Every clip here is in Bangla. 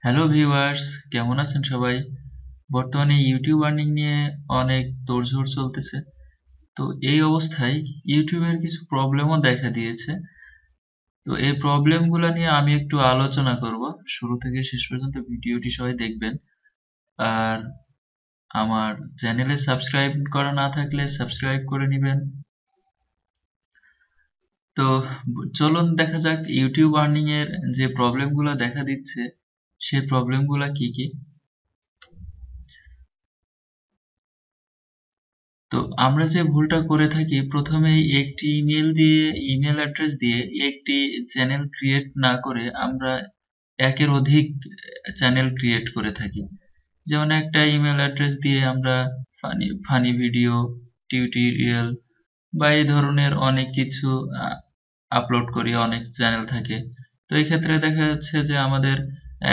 হ্যালো ভিউয়ার্স, কেমন আছেন সবাই? বর্তমানে ইউটিউব আর্নিং নিয়ে অনেক তোড়জোড় চলতেছে। তো এই অবস্থায় ইউটিউবের কিছু প্রবলেমও দেখা দিয়েছে। তো এই প্রবলেমগুলো নিয়ে আমি একটু আলোচনা করব। শুরু থেকে শেষ পর্যন্ত ভিডিওটি সবাই দেখবেন। আর আমার চ্যানেলে সাবস্ক্রাইব করা না থাকলে সাবস্ক্রাইব করে নিবেন। তো চলুন দেখা যাক ইউটিউব আর্নিং এর যে প্রবলেমগুলো দেখা দিচ্ছে সেই প্রবলেমগুলো কি কি। তো আমরা যে ভুলটা করে থাকি প্রথমেই একটি ইমেল অ্যাড্রেস দিয়ে একটি চ্যানেল ক্রিয়েট না করে আমরা একের অধিক চ্যানেল ক্রিয়েট করে থাকি। যেমন একটা ইমেল অ্যাড্রেস দিয়ে আমরা ফানি ফানি ভিডিও, টিউটোরিয়াল বা এই ধরনের অনেক কিছু আপলোড করি, অনেক চ্যানেল থাকে। তো এই ক্ষেত্রে দেখা যাচ্ছে যে আমাদের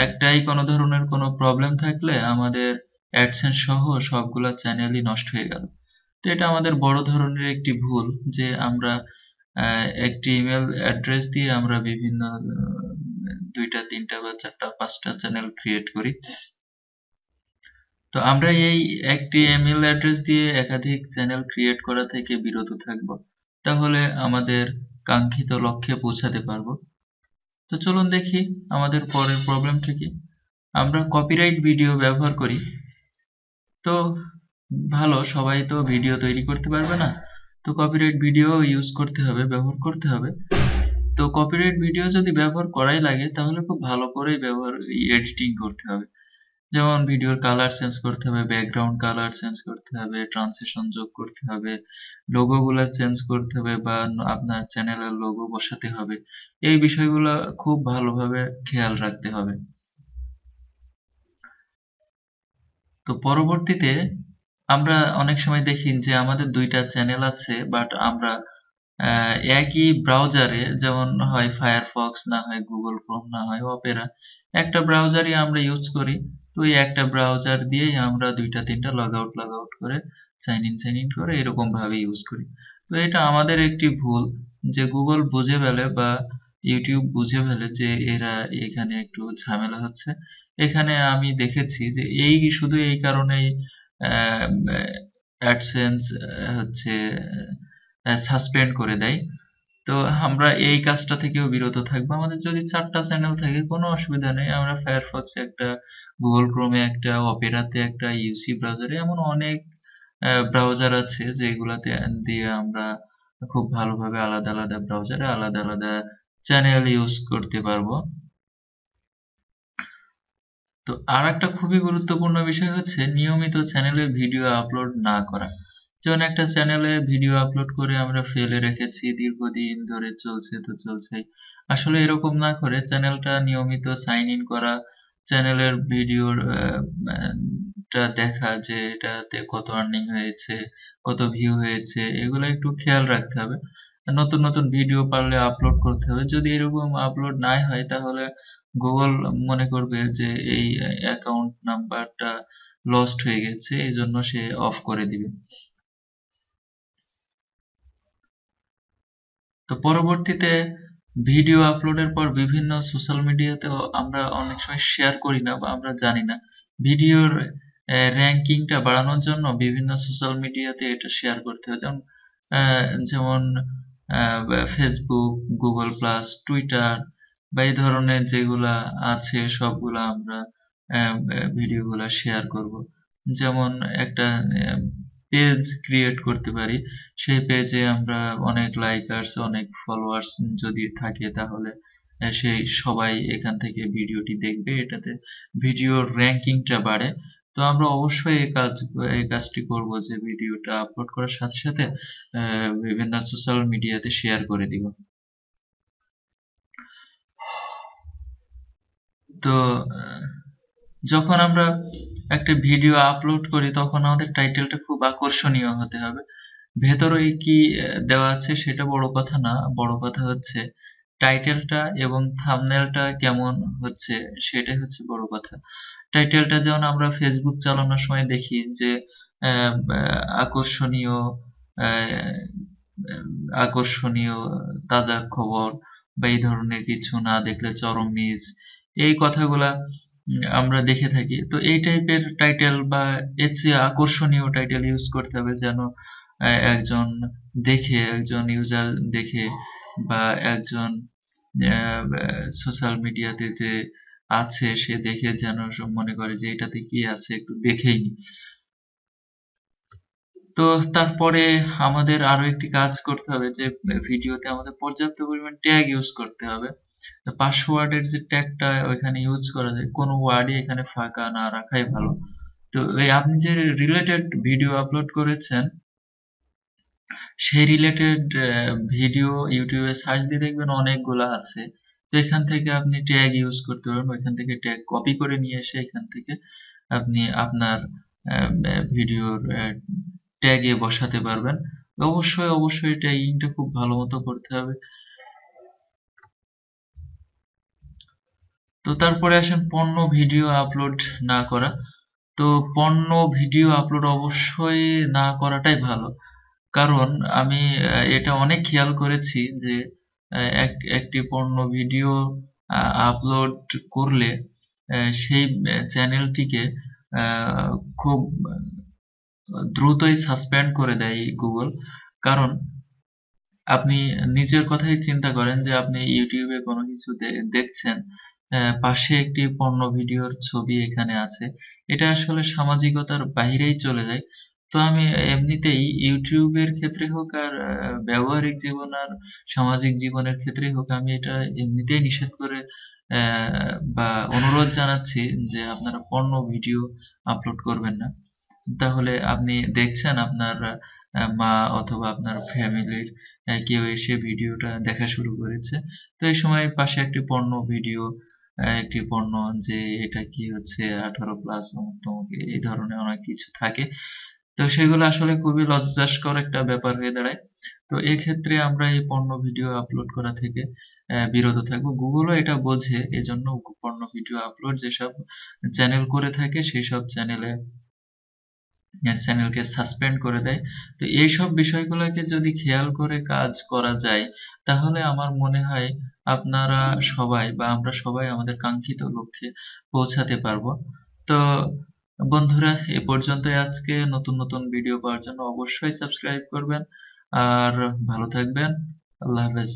একটাই কোনো ধরনের কোনো প্রবলেম থাকলে আমাদের অ্যাডসেন্স সহ সবগুলা চ্যানেলই নষ্ট হয়ে গেল। তো এটা আমাদের বড় ধরনের একটি ভুল যে আমরা একটি ইমেল অ্যাড্রেস দিয়ে আমরা বিভিন্ন দুইটা তিনটা বা চারটা পাঁচটা চ্যানেল ক্রিয়েট করি। তো আমরা এই একটি ইমেল অ্যাড্রেস দিয়ে একাধিক চ্যানেল ক্রিয়েট করা থেকে বিরত থাকব। তাহলে আমাদের কাঙ্ক্ষিত লক্ষ্যে পৌঁছাতে পারবো। তো চলুন দেখি আমাদের পরের প্রবলেমটা কি। আমরা কপিরাইট ভিডিও ব্যবহার করি। তো ভালো, সবাই তো ভিডিও তৈরি করতে পারবে না। তো কপিরাইট ভিডিও ইউজ করতে হবে, ব্যবহার করতে হবে। তো কপিরাইট ভিডিও যদি ব্যবহার করাই লাগে তাহলে খুব ভালো করেই এডিটিং করতে হবে। যেমন ভিডিওর কালার চেঞ্জ করতে হবে, ব্যাকগ্রাউন্ড কালার চেঞ্জ করতে হবে, ট্রান্সিশন যোগ করতে হবে, লোগো গুলা চেঞ্জ করতে হবে বা আপনার চ্যানেলের লোগো বসাতে হবে। এই বিষয়গুলো খুব ভালোভাবে খেয়াল রাখতে হবে। তো পরবর্তীতে আমরা অনেক সময় দেখি যে আমাদের দুইটা চ্যানেল আছে, বাট আমরা একই ব্রাউজারে, যেমন হয় ফায়ারফক্স, না হয় গুগল ক্রোম, না হয় অপেরা, একটা ব্রাউজারই আমরা ইউজ করি। তো এই একটা ব্রাউজার দিয়েই আমরা দুইটা তিনটা লগ আউট করে সাইন ইন করে এরকম ভাবে ইউজ করি। তো এটা আমাদের একটি ভুল যে গুগল বুঝে ফেলে বা ইউটিউব বুঝে ফেলে যে এরা এখানে একটু ঝামেলা হচ্ছে। এখানে আমি দেখেছি যে শুধু এই কারণেই অ্যাডসেন্স হচ্ছে সাসপেন্ড করে দেয়। তো আমরা এই কাজটা থেকেও বিরত থাকবো। আমাদের যদি চারটা চ্যানেল থাকে কোনো অসুবিধা নেই, আমরা ফায়ারফক্সে একটা, গুগল ক্রোমে একটা, অপেরাতে একটা, ইউসি ব্রাউজারে, এমন অনেক ব্রাউজার আছে যেগুলাতে দিয়ে আমরা খুব ভালোভাবে আলাদা আলাদা ব্রাউজারে আলাদা আলাদা চ্যানেল ইউজ করতে পারবো। তো আর একটা খুবই গুরুত্বপূর্ণ বিষয় হচ্ছে নিয়মিত চ্যানেলে ভিডিও আপলোড না করা। যেমন একটা চ্যানেলে ভিডিও আপলোড করে আমরা ফেলে রেখেছি, দীর্ঘদিন ধরে চলছে তো চলছে। আসলে এরকম না করে চ্যানেলটা নিয়মিত সাইন ইন করা, চ্যানেলের ভিডিওর টা দেখা যে এটাতে কত আর্নিং হয়েছে, কত ভিউ হয়েছে, এগুলো একটু খেয়াল রাখতে হবে। নতুন নতুন ভিডিও পারলে আপলোড করতে হবে। যদি এরকম আপলোড নাই হয় তাহলে গুগল মনে করবে যে এই অ্যাকাউন্ট নাম্বারটা লস্ট হয়ে গেছে, এই জন্য সে অফ করে দিবে। তো পরবর্তীতে ভিডিও আপলোডের পর বিভিন্ন সোশ্যাল মিডিয়াতেও আমরা অনেক সময় শেয়ার করি না বা আমরা জানি না। ভিডিওর র্যাঙ্কিংটা বাড়ানোর জন্য বিভিন্ন সোশ্যাল মিডিয়াতে এটা শেয়ার করতে হয়। যেমন ফেসবুক, গুগল প্লাস, টুইটার বা এই ধরনের যেগুলা আছে সবগুলা আমরা ভিডিওগুলা শেয়ার করব। যেমন একটা পেজ ক্রিয়েট করতে পারি, সেই পেজে আমরা অনেক লাইকার্স, অনেক ফলোয়ার্স যদি থাকে তাহলে সেই সবাই এখান থেকে ভিডিওটি দেখবে, এটাতে ভিডিওর র্যাঙ্কিংটা বাড়ে। তো আমরা অবশ্যই এই কাজটি করব যে ভিডিওটা আপলোড করার সাথে সাথে বিভিন্ন সোশ্যাল মিডিয়াতে শেয়ার করে দিব। তো যখন আমরা একটা ভিডিও আপলোড করি তখন আমাদের টাইটেলটা খুব আকর্ষণীয় হতে হবে। ভেতরে কি দেওয়া আছে সেটা বড় কথা না, বড় কথা হচ্ছে টাইটেলটা এবং থাম্বনেলটা কেমন হচ্ছে, সেটাই হচ্ছে বড় কথা। টাইটেলটা যেমন আমরা ফেসবুক চালানোর সময় দেখি যে আকর্ষণীয়, আহ, আকর্ষণীয় তাজা খবর বা এই ধরনের কিছু না দেখলে চরম মিস, এই কথাগুলা আমরা দেখে থাকি। তো এই টাইপের টাইটেল বা এর চেয়ে আকর্ষণীয় টাইটেল ইউজ করতে হবে যেন একজন একজন ইউজার দেখে বা একজন সোশ্যাল মিডিয়াতে যে আছে সে দেখে যেন মনে করে যে এটাতে কি আছে একটু দেখেই নি। তো তারপরে আমাদের আরো একটি কাজ করতে হবে যে ভিডিওতে আমাদের পর্যাপ্ত পরিমাণ ট্যাগ ইউজ করতে হবে। পাসওয়ার্ডের যে ট্যাগটা ওইখানে ইউজ করা যায়, কোনো ওয়ার্ডই এখানে ফাঁকা না রাখাই ভালো। তো এই আপনি যে রিলেটেড ভিডিও আপলোড করেছেন সেই রিলেটেড ভিডিও ইউটিউবে সার্চ দিয়ে দেখবেন অনেকগুলা আছে। তো এখান থেকে আপনি ট্যাগ ইউজ করতে পারবেন, ওইখান থেকে ট্যাগ কপি করে নিয়ে এসে এখান থেকে আপনি আপনার ভিডিওর ট্যাগে বসাতে পারবেন। অবশ্যই ট্যাগিংটা খুব ভালো মতো করতে হবে। তো তারপরে আসেন পণ্য ভিডিও আপলোড না করা। তো পণ্য ভিডিও আপলোড অবশ্যই না করাটাই ভালো। কারণ আমি এটা অনেক খেয়াল করেছি যে একটি পণ্য ভিডিও আপলোড করলে সেই চ্যানেলটিকে খুব দ্রুতই সাসপেন্ড করে দেয় গুগল। কারণ আপনি নিজের কথাই চিন্তা করেন যে আপনি ইউটিউবে কোনো কিছু দেখছেন, পাশে একটি পণ্য ভিডিওর ছবি এখানে আছে, এটা আসলে সামাজিকতার বাইরেই চলে যায়। তো আমি এমনিতেই ইউটিউবের ক্ষেত্রে হোক আর ব্যবহারিক জীবন আর সামাজিক জীবনের ক্ষেত্রেই হোক আমি এটা এমনিতেই নিষেধ করে বা অনুরোধ জানাচ্ছি যে আপনারা পণ্য ভিডিও আপলোড করবেন না। তাহলে আপনি দেখছেন আপনার মা অথবা আপনার ফ্যামিলির কেউ এসে ভিডিওটা দেখা শুরু করেছে। তো এই সময় পাশে একটি পণ্য ভিডিও, একটি পণ্য যে এটা কি হচ্ছে 18+ অমুক তমুক এই ধরনের অনেক কিছু থাকে। তো সেগুলো আসলে খুবই লজ্জাস্কর একটা ব্যাপার হয়ে দাঁড়ায়। তো এক্ষেত্রে আমরা এই পণ্য ভিডিও আপলোড করা থেকে বিরত থাকবো। গুগলও এটা বোঝে, এজন্য পণ্য ভিডিও আপলোড যেসব চ্যানেল করে থাকে সেই সব চ্যানেলকে সাসপেন্ড করে দেয়। তো এইসব বিষয়গুলোকে যদি খেয়াল করে কাজ করা যায় তাহলে আমার মনে হয় আপনারা সবাই বা আমরা সবাই আমাদের কাঙ্ক্ষিত লক্ষ্যে পৌঁছাতে পারবো। তো বন্ধুরা এ পর্যন্তই আজকে। নতুন নতুন ভিডিও পাওয়ার জন্য অবশ্যই সাবস্ক্রাইব করবেন আর ভালো থাকবেন। আল্লাহ হাফেজ।